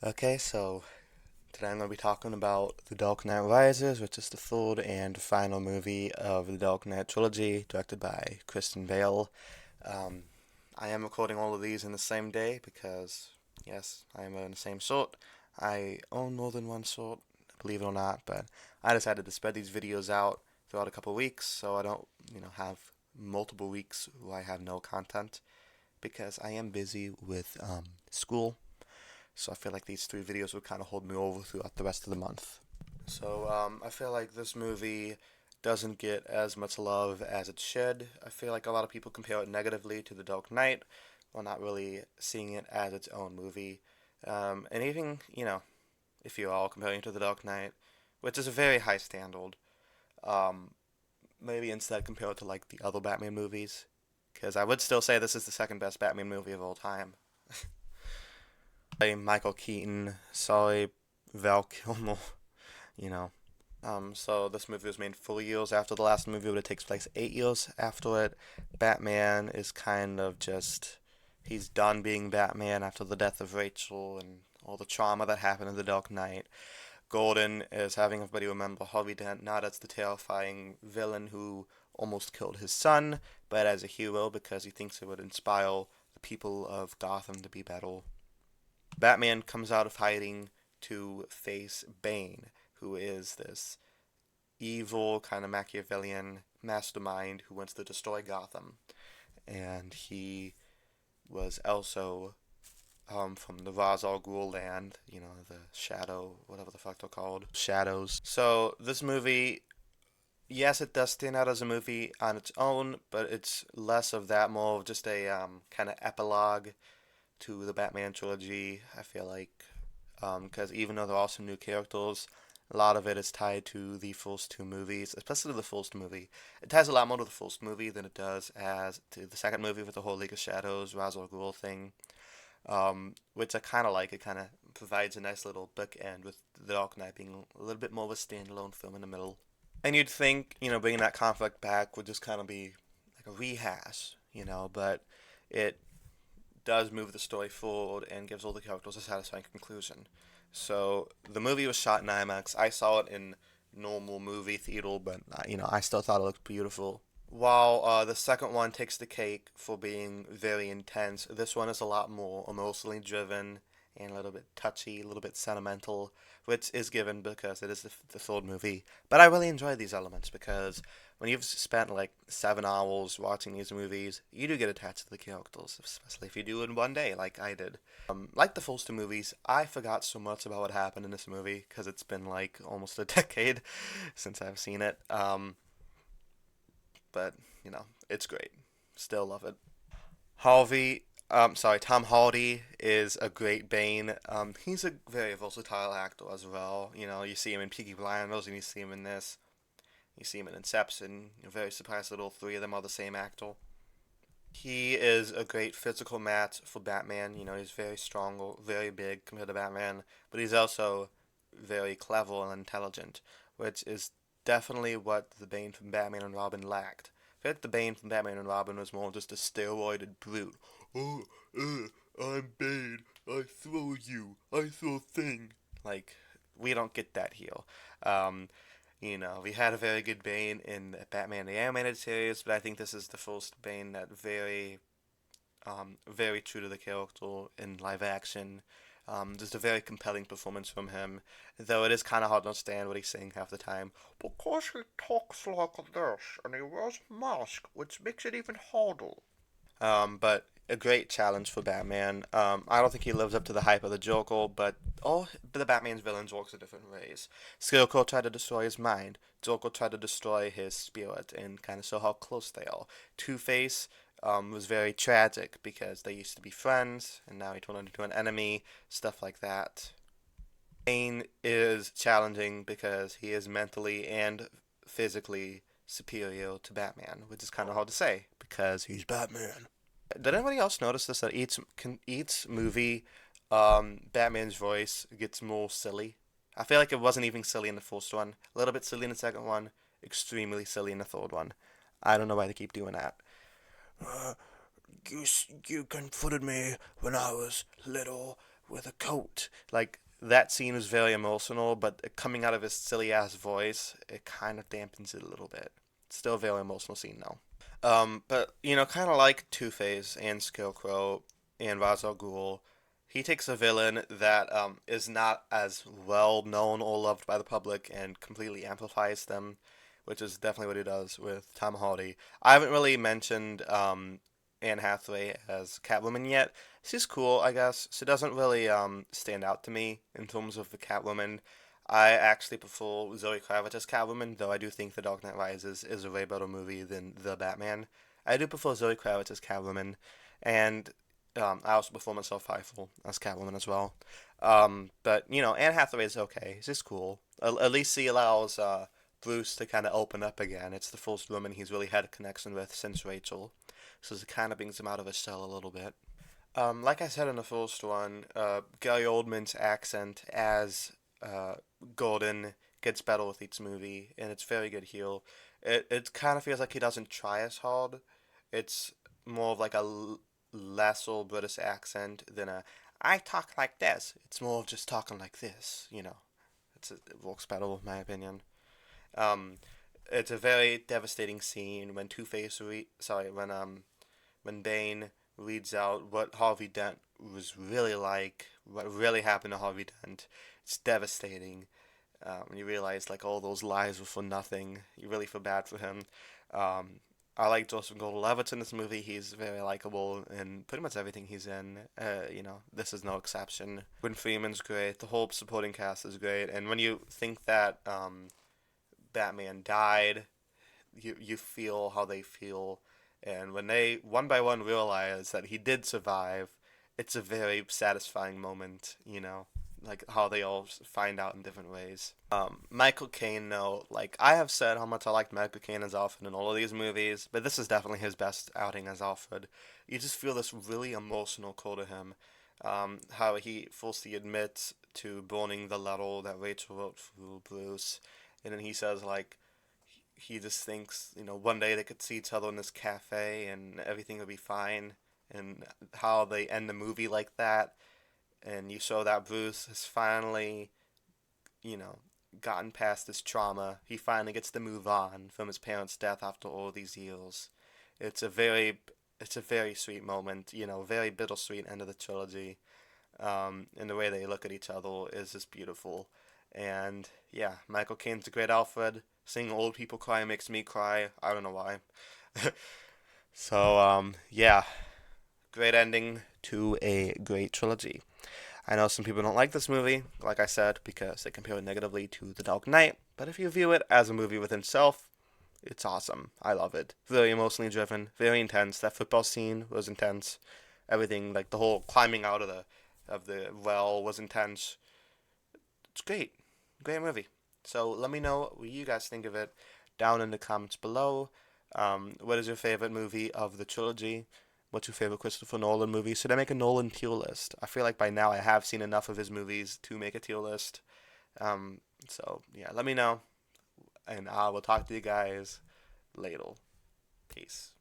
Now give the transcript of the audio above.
Okay, so today I'm going to be talking about The Dark Knight Rises, which is the third and final movie of the Dark Knight trilogy, directed by Christian Bale. Um, I am recording all of these in the same day because, yes, I am in the same sort. I own more than one sort, believe it or not, but I decided to spread these videos out throughout a couple of weeks so I don't, have multiple weeks where I have no content because I am busy with school, so I feel like these three videos would kind of hold me over throughout the rest of the month. So I feel like this movie doesn't get as much love as it should. I feel like a lot of people compare it negatively to The Dark Knight, while not really seeing it as its own movie. And even, if you are comparing it to The Dark Knight, which is a very high standard, um, maybe instead compare it to like the other Batman movies, because I would still say this is the second best Batman movie of all time. Sorry, Michael Keaton. Sorry, Val Kilmer. You know. So this movie was made 4 years after the last movie, but it takes place 8 years after it. Batman is kind of just he's done being Batman after the death of Rachel and all the trauma that happened in The Dark Knight. Gordon is having everybody remember Harvey Dent not as the terrifying villain who almost killed his son, but as a hero because he thinks it would inspire the people of Gotham to be better. Batman comes out of hiding to face Bane, who is this evil kind of Machiavellian mastermind who wants to destroy Gotham. And he was also from the Ra's al Ghul land, the Shadow, whatever the fuck they're called, Shadows. So this movie, yes, it does stand out as a movie on its own, but it's less of that, more of just a kind of epilogue to the Batman trilogy. I feel like because even though there are some new characters, a lot of it is tied to the first two movies, especially the first movie. It ties a lot more to the first movie than it does as to the second movie with the whole League of Shadows, Ra's al Ghul thing, which I kind of like. It kind of provides a nice little bookend with The Dark Knight being a little bit more of a standalone film in the middle. And you'd think, bringing that conflict back would just kind of be like a rehash, but it does move the story forward and gives all the characters a satisfying conclusion. So the movie was shot in IMAX. I saw it in normal movie theater, but I still thought it looked beautiful. While the second one takes the cake for being very intense, this one is a lot more emotionally driven and a little bit touchy, a little bit sentimental, which is given because it is the third movie. But I really enjoy these elements because when you've spent like 7 hours watching these movies, you do get attached to the characters, especially if you do it in one day, like I did. Like the first two movies, I forgot so much about what happened in this movie because it's been like almost a decade since I've seen it. But it's great. Still love it. Tom Hardy is a great Bane. He's a very versatile actor as well. You see him in Peaky Blinders and you see him in this. You see him in Inception. You're very surprised that all three of them are the same actor. He is a great physical match for Batman. He's very strong, very big compared to Batman, but he's also very clever and intelligent, which is definitely what the Bane from Batman and Robin lacked. I feel like the Bane from Batman and Robin was more just a steroided brute. Oh, I'm Bane. I throw you. I throw thing. Like, we don't get that here. Um, we had a very good Bane in Batman the Animated Series, but I think this is the first Bane that very true to the character in live action. Just a very compelling performance from him, though it is kind of hard to understand what he's saying half the time. Because he talks like this, and he wears a mask, which makes it even harder. But a great challenge for Batman. I don't think he lives up to the hype of the Joker, but all the Batman's villains works in different ways. Scarecrow tried to destroy his mind. Joker tried to destroy his spirit and kind of show how close they are. Two-Face was very tragic because they used to be friends and now he turned into an enemy, stuff like that. Bane is challenging because he is mentally and physically superior to Batman, which is kind of hard to say because he's Batman. Did anybody else notice this that each movie, Batman's voice gets more silly? I feel like it wasn't even silly in the first one. A little bit silly in the second one. Extremely silly in the third one. I don't know why they keep doing that. Uh, you comforted me when I was little. with a coat. Like that scene was very emotional, but coming out of his silly ass voice, it kind of dampens it a little bit. Still a very emotional scene though. But kind of like Two Face and Scarecrow and Ra's al Ghul, he takes a villain that is not as well known or loved by the public and completely amplifies them, which is definitely what he does with Tom Hardy. I haven't really mentioned Anne Hathaway as Catwoman yet. She's cool, I guess. She doesn't really stand out to me in terms of the Catwoman. I actually prefer Zoe Kravitz as Catwoman, though I do think The Dark Knight Rises is a way better movie than The Batman. I do prefer Zoe Kravitz as Catwoman, and I also prefer Michelle Pfeiffer as Catwoman as well. But Anne Hathaway is okay. She's cool. At least she allows Bruce to kind of open up again. It's the first woman he's really had a connection with since Rachel, so it kind of brings him out of his shell a little bit. Like I said in the first one, Gary Oldman's accent as Gordon gets better with each movie, and it's very good here. It kind of feels like he doesn't try as hard. It's more of like a lesser British accent than a I talk like this. It's more of just talking like this. It works better, in my opinion. Um, it's a very devastating scene when Two Face sorry when Bane reads out what Harvey Dent was really like, what really happened to Harvey Dent. It's devastating. When you realize like all those lies were for nothing, you really feel bad for him. Um, I like Joseph Gordon-Levitt in this movie. He's very likable in pretty much everything he's in. This is no exception. When Freeman's great. The whole supporting cast is great. And when you think that Batman died, you feel how they feel, and when they one by one realize that he did survive, it's a very satisfying moment. Like how they all find out in different ways. Michael Caine, though, like I have said how much I liked Michael Caine as Alfred in all of these movies, but this is definitely his best outing as Alfred. You just feel this really emotional core to him. How he falsely admits to burning the letter that Rachel wrote for Bruce, and then he says like he just thinks, one day they could see each other in this cafe and everything would be fine. And how they end the movie like that, and you show that Bruce has finally, you know, gotten past this trauma. He finally gets to move on from his parents' death after all these years. It's a very, it's a very sweet moment. Very bittersweet end of the trilogy. And the way they look at each other is just beautiful. And yeah, Michael Caine's a great Alfred. Seeing old people cry makes me cry. I don't know why. So yeah, great ending to a great trilogy. I know some people don't like this movie, like I said, because they compare it negatively to The Dark Knight. But if you view it as a movie within itself, it's awesome. I love it. Very emotionally driven, very intense. That football scene was intense. Everything, like the whole climbing out of the well, was intense. It's great. Great movie. So let me know what you guys think of it down in the comments below. What is your favorite movie of the trilogy? What's your favorite Christopher Nolan movie? Should I make a Nolan tier list? I feel like by now I have seen enough of his movies to make a tier list. So yeah, let me know, and I will talk to you guys later. Peace.